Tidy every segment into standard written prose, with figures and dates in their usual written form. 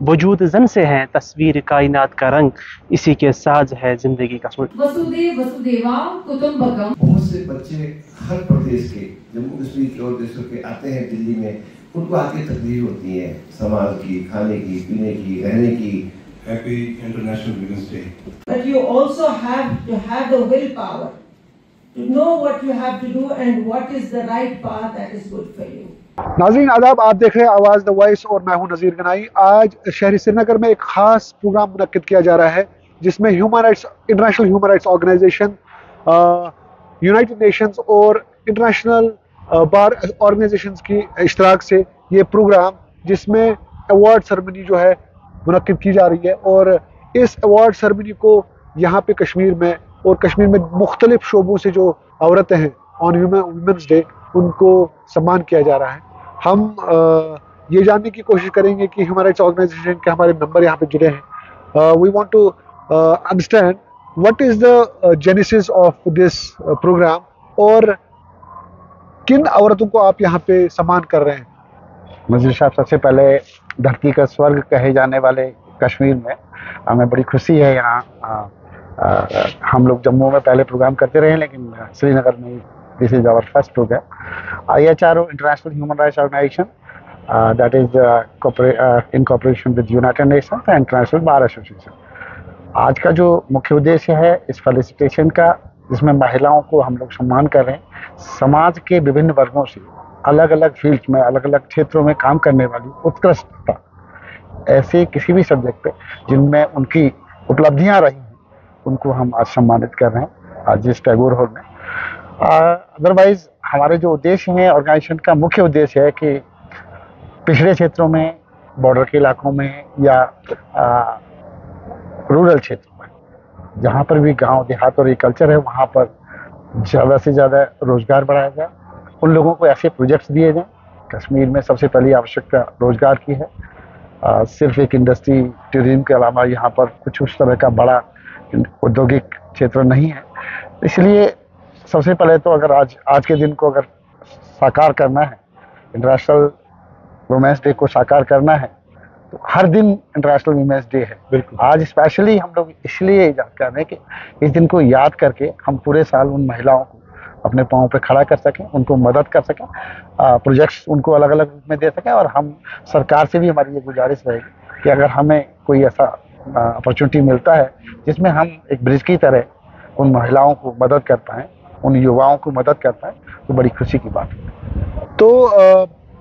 वजूद जन से है तस्वीर कायनात का रंग, इसी के साज है जिंदगी का सुर। वसुदेव वसुदेवा कुटुंबकम। बहुत से बच्चे हर प्रदेश के, जम्मू कश्मीर के और देशों के आते हैं दिल्ली में, उनको आके तकलीफ होती है समाज की, खाने की, पीने की, रहने की। Happy International Women's Day. But you also have to have the willpower to know what you have to do and what is the right path that is good for you. नाज़रीन आदाब, आप देख रहे हैं आवाज़ द वॉइस और मैं हूं नज़ीर गनाई। आज शहरी श्रीनगर में एक ख़ास प्रोग्राम मुनक्किद किया जा रहा है जिसमें International Human Rights Organisation, United Nations और इंटरनेशनल बार ऑर्गेनाइजेशंस की इश्तराक से ये प्रोग्राम, जिसमें अवार्ड सेरेमनी जो है मुनक्किद की जा रही है। और इस अवार्ड सेरेमनी को यहाँ पे कश्मीर में मुख्तलिफ शोबों से जो औरतें हैं ऑन वुमेंस डे, उनको सम्मान किया जा रहा है। हम ये जानने की कोशिश करेंगे कि ह्यूमन राइट्स ऑर्गेनाइजेशन के हमारे मेंबर यहाँ पे जुड़े हैं। We want to understand what is the genesis of this programme और किन औरतों को आप यहाँ पे सम्मान कर रहे हैं। नज़ीर साहब, सबसे पहले धरती का स्वर्ग कहे जाने वाले कश्मीर में हमें बड़ी खुशी है। यहाँ हम लोग जम्मू में पहले प्रोग्राम करते रहे, लेकिन श्रीनगर में this is our first programme. IHRO International Human Rights Organisation that is in cooperation with United Nations and International Bar Association. आज का जो मुख्य उद्देश्य है इस फेलिसिटेशन का, जिसमें महिलाओं को हम लोग सम्मान कर रहे हैं, समाज के विभिन्न वर्गों से अलग अलग फील्ड में, अलग अलग क्षेत्रों में काम करने वाली उत्कृष्टता, ऐसे किसी भी सब्जेक्ट पे जिनमें उनकी उपलब्धियां रही हैं, उनको हम आज सम्मानित कर रहे हैं आज इस टैगोर हॉल में। अदरवाइज हमारे जो उद्देश्य हैं, ऑर्गेनाइजेशन का मुख्य उद्देश्य है कि पिछड़े क्षेत्रों में, बॉर्डर के इलाकों में या रूरल क्षेत्रों में, जहाँ पर भी गांव देहात और एग्रीकल्चर है, वहाँ पर ज़्यादा से ज़्यादा रोजगार बढ़ाया जाए, उन लोगों को ऐसे प्रोजेक्ट्स दिए जाएं। कश्मीर में सबसे पहली आवश्यकता रोजगार की है। सिर्फ एक इंडस्ट्री टूरिज्म के अलावा यहाँ पर कुछ उस तरह का बड़ा औद्योगिक क्षेत्र नहीं है। इसलिए सबसे पहले तो अगर आज के दिन को अगर साकार करना है, इंटरनेशनल वुमेन्स डे को साकार करना है, तो हर दिन इंटरनेशनल वुमेन्स डे है। बिल्कुल, आज स्पेशली हम लोग इसलिए याद कर रहे हैं कि इस दिन को याद करके हम पूरे साल उन महिलाओं को अपने पाँव पे खड़ा कर सकें, उनको मदद कर सकें, प्रोजेक्ट्स उनको अलग अलग रूप में दे सकें। और हम सरकार से भी हमारी ये गुजारिश रहेगी कि अगर हमें कोई ऐसा अपॉर्चुनिटी मिलता है जिसमें हम एक ब्रिज की तरह उन महिलाओं को मदद कर पाएँ, उन युवाओं को मदद कर पाएँ, तो बड़ी खुशी की बात है। तो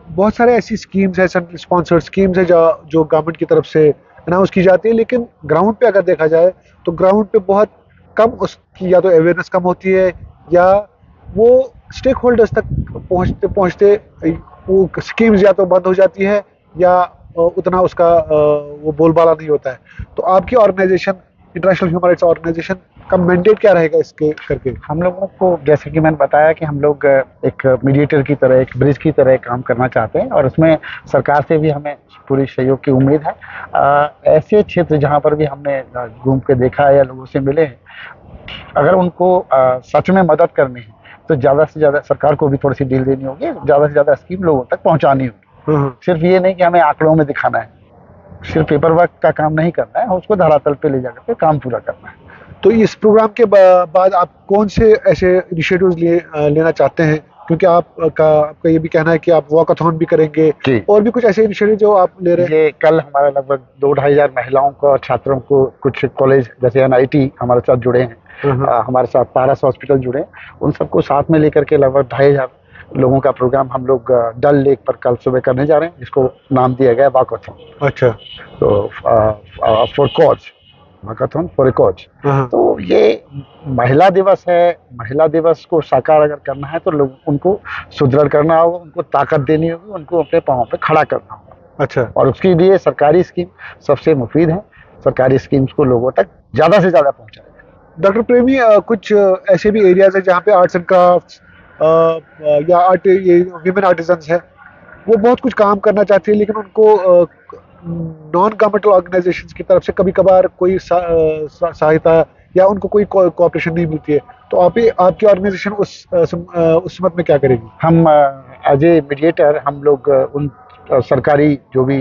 बहुत सारे ऐसी स्कीम्स है, सेंट्रल स्पॉन्सर्ड स्कीम्स है जो गवर्नमेंट की तरफ से अनाउंस की जाती है, लेकिन ग्राउंड पे अगर देखा जाए तो ग्राउंड पे बहुत कम उसकी या तो अवेयरनेस कम होती है, या वो स्टेक होल्डर्स तक पहुँचते वो स्कीम्स या तो बंद हो जाती है या उतना उसका वो बोलबाला नहीं होता है। तो आपकी organisation, International Human Rights Organisation का मैंडेट क्या रहेगा इसके करके? हम लोगों को, जैसे कि मैंने बताया, कि हम लोग एक मीडिएटर की तरह, एक ब्रिज की तरह काम करना चाहते हैं, और उसमें सरकार से भी हमें पूरी सहयोग की उम्मीद है। ऐसे क्षेत्र जहाँ पर भी हमने घूम के देखा है या लोगों से मिले हैं, अगर उनको सच में मदद करनी है तो ज़्यादा से ज़्यादा सरकार को भी थोड़ी सी डील देनी होगी, ज़्यादा से ज़्यादा स्कीम लोगों तक पहुँचानी होगी। सिर्फ ये नहीं कि हमें आंकड़ों में दिखाना है, सिर्फ पेपर वर्क का काम नहीं करना है, उसको धरातल पे ले जाकर के काम पूरा करना है। तो इस प्रोग्राम के बाद आप कौन से ऐसे इनिशिएटिव्स लेना चाहते हैं? क्योंकि आपका ये भी कहना है कि आप वॉकथॉन भी करेंगे, और भी कुछ ऐसे इनिशिएटिव जो आप ले रहे हैं। ये कल हमारे लगभग 2-2.5 हज़ार महिलाओं को और छात्रों को, कुछ कॉलेज जैसे NIT हमारे साथ जुड़े हैं, हमारे साथ पारस हॉस्पिटल जुड़े हैं, उन सबको साथ में लेकर के लगभग 2,500 लोगों का प्रोग्राम हम लोग डल लेक पर कल सुबह करने जा रहे हैं, जिसको नाम दिया गया है वॉकथॉन। अच्छा, तो for cause, walkathon for a cause. तो ये महिला दिवस है, महिला दिवस को साकार अगर करना है तो लोग उनको सुदृढ़ करना होगा, उनको ताकत देनी होगी, उनको अपने पाँव पे खड़ा करना होगा। अच्छा, और उसके लिए सरकारी स्कीम सबसे मुफीद है। सरकारी स्कीम्स को लोगों तक ज़्यादा से ज़्यादा पहुँचाएं। डॉक्टर प्रेमी, कुछ ऐसे भी एरियाज है जहाँ पे आर्ट्स एंड क्राफ्ट्स या विमेन आर्टिजन्स है, वो बहुत कुछ काम करना चाहती है, लेकिन उनको नॉन गवर्नमेंटल ऑर्गेनाइजेशंस की तरफ से कभी कभार कोई सहायता या उनको कोई कोऑपरेशन नहीं मिलती है। तो आपकी ऑर्गेनाइजेशन उस मत में क्या करेगी? हम एज ए मीडिएटर हम लोग उन सरकारी जो भी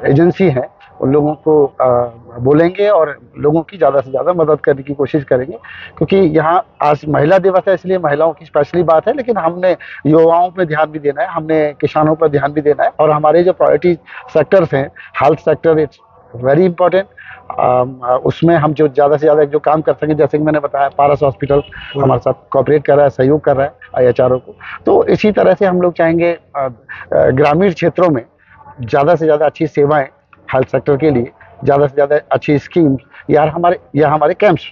एजेंसी हैं उन लोगों को बोलेंगे और लोगों की ज़्यादा से ज़्यादा मदद करने की कोशिश करेंगे, क्योंकि यहाँ आज महिला दिवस है इसलिए महिलाओं की स्पेशली बात है, लेकिन हमने युवाओं पे ध्यान भी देना है, हमने किसानों पर ध्यान भी देना है, और हमारे जो प्रायोरिटी सेक्टर्स हैं, health sector it's very important, उसमें हम जो ज़्यादा से ज़्यादा जो काम कर सकें, जैसे कि मैंने बताया पारस हॉस्पिटल हमारे साथ कोऑपरेट कर रहा है, सहयोग कर रहा है IHRO को, तो इसी तरह से हम लोग चाहेंगे ग्रामीण क्षेत्रों में ज़्यादा से ज़्यादा अच्छी सेवाएं हेल्थ सेक्टर के लिए, ज़्यादा से ज़्यादा अच्छी स्कीम्स या हमारे कैंप्स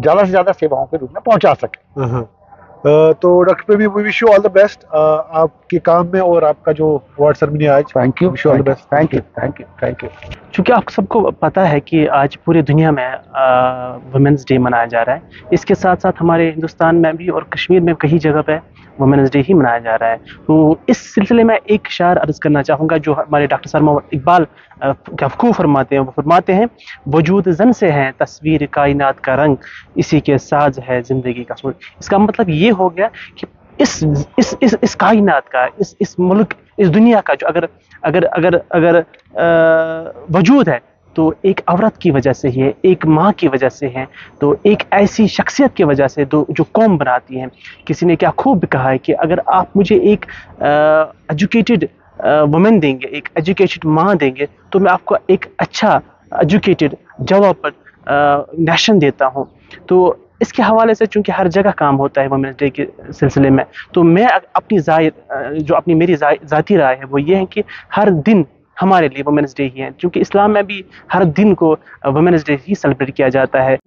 ज़्यादा से ज़्यादा सेवाओं के रूप में पहुंचा सकें। तो doctor Premi, we wish you all the best आपके काम में और आपका जो अवार्ड सेरेमनी आज। Thank you, wish you all the best. Thank you, thank you, thank you. चूँकि आप सबको पता है कि आज पूरी दुनिया में वुमेंस डे मनाया जा रहा है, इसके साथ साथ हमारे हिंदुस्तान में भी और कश्मीर में कई जगह पे वुमेंस डे ही मनाया जा रहा है। तो इस सिलसिले में एक इशार अर्ज़ करना चाहूँगा जो हमारे डॉक्टर सर मोहम्मद इकबाल खूब फरमाते हैं। वो फरमाते हैं, वजूद जन से है तस्वीर कायनात का रंग, इसी के साज है ज़िंदगी का सुर। इसका मतलब ये हो गया कि इस कायनात का, इस मुल्क, इस दुनिया का जो अगर वजूद है तो एक औरत की वजह से ही है, एक माँ की वजह से है, तो एक ऐसी शख्सियत की वजह से जो कौम बनाती है। किसी ने क्या खूब कहा है कि अगर आप मुझे एक एजुकेटेड वुमेन देंगे, एक एजुकेटेड माँ देंगे, तो मैं आपको एक अच्छा एजुकेटेड डेवलप्ड नेशन देता हूँ। तो इसके हवाले से चूँकि हर जगह काम होता है वुमेंस डे के सिलसिले में, तो मैं अपनी मेरी ज़ाती राय है वो ये है कि हर दिन हमारे लिए वुमेंस डे ही है, क्योंकि इस्लाम में भी हर दिन को वुमेंस डे ही सेलिब्रेट किया जाता है।